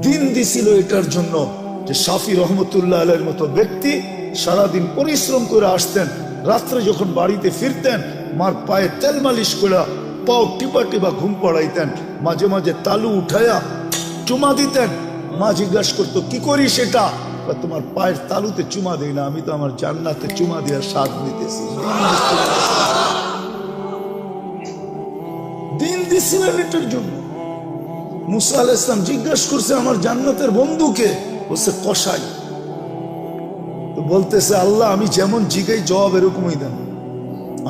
দিন দিছিল এটার জন্য যে শাফি রহমতুল্লাহ আলাইহির মতো ব্যক্তি সারাদিন পরিশ্রম করে আসতেন, রাত্রে যখন বাড়িতে ফিরতেন মার পায়ে তেল মালিশ করে পাও টিপা টিপা ঘুম পড়াইতেন, মাঝে মাঝে তালু উঠায়া চুমা দিতেন। মা জিজ্ঞাসা করতো কি করি সেটা? তোমার পায়ের তালুতে চুমা দেই না, আমি তো আমার জান্নাতে চুমা দেওয়ার স্বাদ নিতেছি। দিন দিছিলেন এটার জন্য। মুসা আলাইহিস সালাম জিজ্ঞাসা করছে আমার জান্নাতের বন্ধুকে, বলছে কসাই। তো বলতেছে আল্লাহ আমি যেমন জিগাই জবাব এরকমই দেন।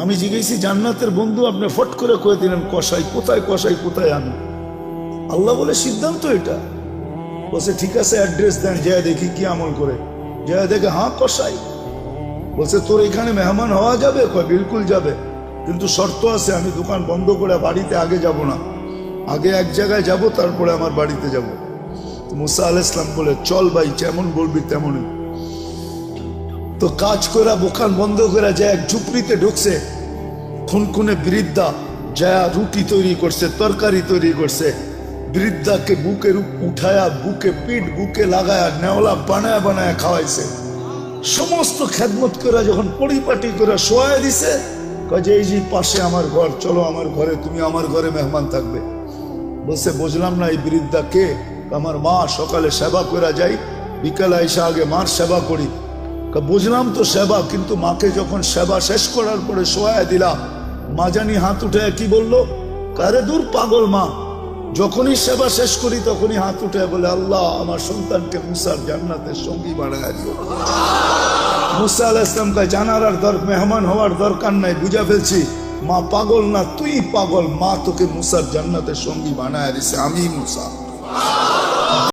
আমি জিজ্ঞেসি জান্নাতের বন্ধু, আপনি ফট করে কয়ে দিলেন কসাই। কোথায় কসাই, কোথায় আমি? আল্লাহ বলে সিদ্ধান্ত এটা। বলছে ঠিক আছে অ্যাড্রেস দেন, যায় দেখি কি আমল করে। যায় দেখে হ্যাঁ কসাই। বলছে তোর এখানে মেহমান হওয়া যাবে? কয় বিলকুল যাবে, কিন্তু শর্ত আছে, আমি দোকান বন্ধ করে বাড়িতে আগে যাব না, আগে এক জায়গায় যাব তারপরে আমার বাড়িতে যাব। মুসা আলাইহিস সালাম বলে চল ভাই, যেমন বলবি তেমনই। তো কাজ করে দোকান বন্ধ করে যায় এক ঝুপড়িতে ঢুকছে। খুনখুনে বৃদ্ধা যায় রুটি তৈরি করছে, তরকারি তৈরি করছে। বৃদ্ধাকে বুকে উঠায়া বুকে পিঠ বুকে লাগায়া নেওলা বানায় বানায় খাওয়াইছে। সমস্ত খেদমত করে যখন পরিপাটি করে শোয়া দিছে, কাজে এই যে পাশে আমার ঘর, চলো আমার ঘরে, তুমি আমার ঘরে মেহমান থাকবে। বলছে বুঝলাম না এই বৃদ্ধা কে? আমার মা, সকালে সেবা করে যাই, বিকালে এসে আগে মার সেবা করি। বুঝলাম তো সেবা, কিন্তু মাকে যখন সেবা শেষ করার পরে শোয়া দিলা, মা জানি হাত উঠে কি বললো, কারে দূর পাগল মা, যখনই সেবা শেষ করি তখনই হাত উঠে বলে আল্লাহ আমার সন্তানকে মুসার জান্নাতের সঙ্গী বানায় দিও। মুসা আলাইহিস সালাম কয় জানার আর মেহমান হওয়ার দরকার নাই, বুঝা ফেলছি মা পাগল না, তুই পাগল। মা তোকে মুসার জান্নাতের সঙ্গী বানায় দিছে, আমি মুসা।